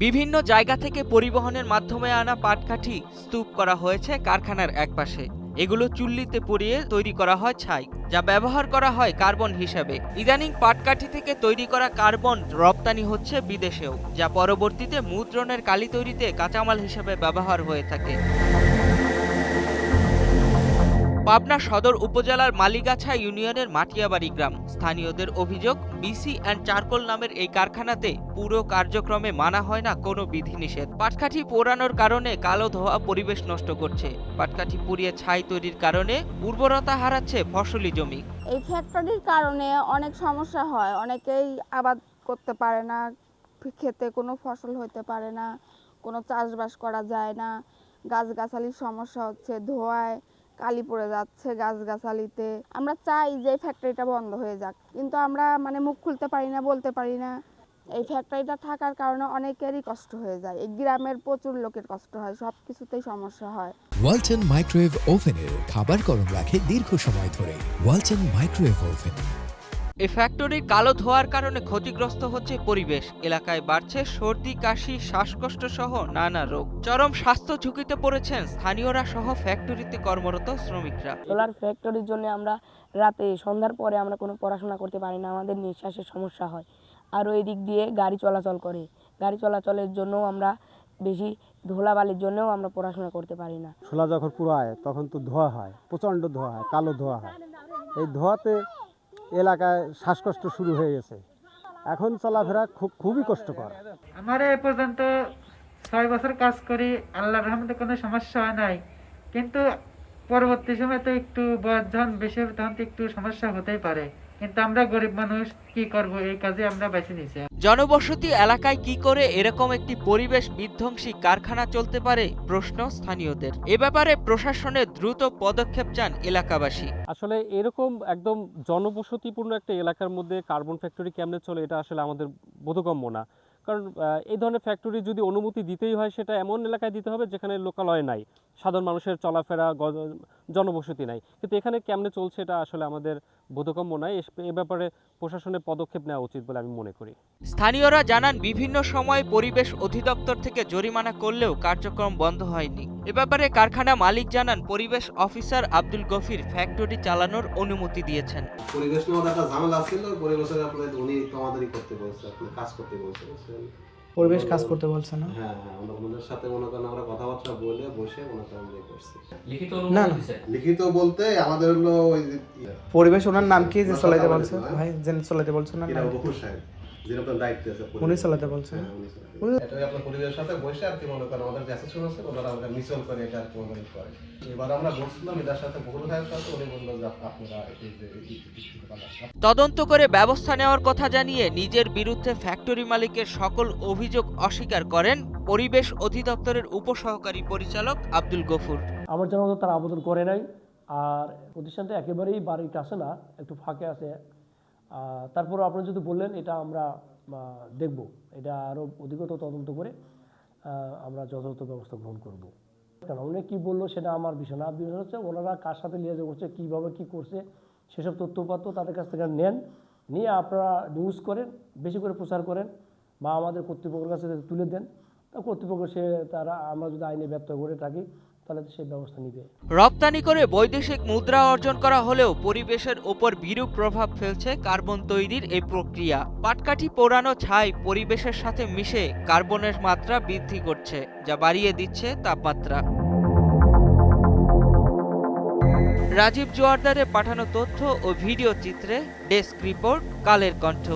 বিভিন্ন জায়গা থেকে পরিবহনের মাধ্যমে আনা পাটকাঠি স্তূপ করা হয়েছে কারখানার একপাশে। এগুলো চুল্লিতে পুড়িয়ে তৈরি করা হয় ছাই, যা ব্যবহার করা হয় কার্বন হিসাবে। ইদানিং পাটকাঠি থেকে তৈরি করা কার্বন রপ্তানি হচ্ছে বিদেশেও, যা পরবর্তীতে মুদ্রণের কালি তৈরিতে কাঁচামাল হিসেবে ব্যবহার হয়ে থাকে। পাবনা সদর উপজেলার মালিগাছা ইউনিয়নের মাটিয়াবাড়ি গ্রাম। স্থানীয়দের অভিযোগ, বিসি অ্যান্ড চারকোল নামের এই কারখানাতে পুরো কার্যক্রমে মানা হয় না কোনো বিধিনিষেধ। পাটকাঠি পোড়ানোর কারণে কালো ধোঁয়া পরিবেশ নষ্ট করছে। পাটকাঠি পুড়িয়ে ছাই তৈরির কারণে উর্বরতা হারাচ্ছে ফসলি জমি। এই ফ্যাক্টরির কারণে অনেক সমস্যা হয়, অনেকেই আবাদ করতে পারে না, খেতে কোনো ফসল হতে পারে না, কোনো চাষবাস করা যায় না, গাছগাছালির সমস্যা হচ্ছে, ধোঁয়ায় কালি পড়ে যাচ্ছে গাছগাছালিতে। আমরা চাই যে এই ফ্যাক্টরিটা বন্ধ হয়ে যাক, কিন্তু আমরা মুখ খুলতে পারি না, বলতে পারি না। এই ফ্যাক্টরিটা থাকার কারণে অনেকেরই কষ্ট হয়ে যায়, এই গ্রামের প্রচুর লোকের কষ্ট হয়, সব কিছুতেই সমস্যা হয়। ওয়ালটন মাইক্রোওয়েভ ওভেনের খাবার গরম রাখে দীর্ঘ সময় ধরে। Walton microwave oven. এই ফ্যাক্টরির কালো ধোঁয়ার কারণে ক্ষতিগ্রস্ত হচ্ছে পরিবেশ। এলাকায় বাড়ছে সর্দি, কাশি, শ্বাসকষ্ট সহ নানা রোগ। চরম স্বাস্থ্য ঝুঁকিতে পড়েছেন স্থানীয়রা সহ ফ্যাক্টরিতে কর্মরত শ্রমিকরা। সোলার ফ্যাক্টরির জন্য আমরা রাতে সন্ধ্যার পরে আমরা কোনো পড়াশোনা করতে পারি না, আমাদের নিঃশ্বাসের সমস্যা হয়। আর ওই দিক দিয়ে গাড়ি চলাচল করে, গাড়ি চলাচলের জন্য আমরা বেশি ধুলাবালির জন্যও আমরা পড়াশোনা করতে পারি না। শোলা যখন পুরায় তখন তো ধোঁয়া হয়, প্রচণ্ড ধোঁয়া হয়, কালো ধোঁয়া হয়। এই ধোঁয়াতে এলাকায় শ্বাসকষ্ট শুরু হয়ে গেছে, এখন চলাফেরা খুবই কষ্টকর। আমার এ পর্যন্ত 6 বছর কাজ করি, আল্লাহর রহমতে কোনো সমস্যা হয় নাই, কিন্তু পরবর্তী সময় তো একটু বয়স যখন বেশি হবে তখন তো একটু সমস্যা হতেই পারে, কিন্তু আমরা গরিব মানুষ কি করব, এই কাজে আমরা বেছে নিয়েছি। জনবসতি এলাকায় কি করে এরকম একটি পরিবেশ বিধ্বংসী কারখানা চলতে পারে, প্রশ্ন স্থানীয়দের। এ ব্যাপারে প্রশাসনের দ্রুত পদক্ষেপ চান এলাকাবাসী। আসলে এরকম একদম জনবসতিপূর্ণ একটা এলাকার মধ্যে কার্বন ফ্যাক্টরি কেমনে চলে, এটা আসলে আমাদের বোধগম্য না। কারণ এই ধরনের ফ্যাক্টরি যদি অনুমতি দিতেই হয়, সেটা এমন এলাকায় দিতে হবে যেখানে লোকালয় নাই, সাধারণ মানুষের চলাফেরা, জনবসতি নাই। কিন্তু এখানে কেমনে চলছে এটা আসলে আমাদের বোধগম্য নয়। এ ব্যাপারে প্রশাসনের পদক্ষেপ নেওয়া উচিত বলে আমি মনে করি। স্থানীয়রা জানান, বিভিন্ন সময় পরিবেশ অধিদপ্তর থেকে জরিমানা করলেও কার্যক্রম বন্ধ হয়নি। এ ব্যাপারে কারখানা মালিক জানান, পরিবেশ অফিসার আব্দুল গফির ফ্যাক্টরি চালানোর অনুমতি দিয়েছেন। পরিবেশ নিয়ে একটা ঝামেলা ছিল, পরিবেশের আপনাদের উনি আমাদেরই করতে বলছে, আপনি কাজ করতে বলছে। পরিবেশ কাজ করতে বলছে না? হ্যাঁ, আমরা ওনাদের সাথে মনে করেন আমরা কথাবার্তা বলে বসে মনে করেন যে করছি। না, লিখিত বলতে আমাদের হলো ওই পরিবেশ ওনার নাম কি যে চলাইতে বলছে ভাই, যে চলাইতে বলছে না? বকুর সাহেব, যিনি আপনার দায়িত্ব আছে, উনি চলাইতে বলছে। এটাই আপনার পরিবেশের সাথে বসে আর কি মনে করেন আমাদের যে অ্যাসেসমেন্ট আছে ওনারা আমাদের মিসল করে এটা আর কি মনে করে। এবার আমরা বলছিলাম এটার সাথে বকুর সাহেবের সাথে, উনি বললো যে আপনারা তদন্ত করে ব্যবস্থা নেওয়ার কথা জানিয়ে নিজের বিরুদ্ধে ফ্যাক্টরি মালিকের সকল অভিযোগ অস্বীকার করেন পরিবেশ অধিদপ্তরের উপসহকারী পরিচালক আব্দুল গফুর। আমার জানা মতো তারা আবেদন করে নাই, আর প্রতিষ্ঠানটা একেবারেই বাড়ির কাছে না, একটু ফাঁকে আছে। তারপর আপনারা যদি বললেন, এটা আমরা দেখব, এটা আরও অধিকতর তদন্ত করে আমরা যথাযথ ব্যবস্থা গ্রহণ করব। কারণ উনি কী বললো সেটা আমার বিষয় না, বিষয় হচ্ছে ওনারা কার সাথে লিয়াজ করছে, কীভাবে কী করছে, সেসব তথ্যপাত্র তাদের কাছ থেকে নেন, নিয়ে আপনারা নিউজ করেন, বেশি করে প্রচার করেন, বা আমাদের কর্তৃপক্ষের কাছে তুলে দেন। তা কর্তৃপক্ষ তারা আমরা যদি আইনে ব্যর্থ করে থাকি তাহলে তো সেই ব্যবস্থা নিবে। রপ্তানি করে বৈদেশিক মুদ্রা অর্জন করা হলেও পরিবেশের ওপর বিরূপ প্রভাব ফেলছে কার্বন তৈরির এই প্রক্রিয়া। পাটকাঠি পোড়ানো ছাই পরিবেশের সাথে মিশে কার্বনের মাত্রা বৃদ্ধি করছে, যা বাড়িয়ে দিচ্ছে তাপমাত্রা। রাজীব জোয়ারদারের পাঠানো তথ্য ও ভিডিও চিত্রে ডেস্ক রিপোর্ট, কালের কণ্ঠ।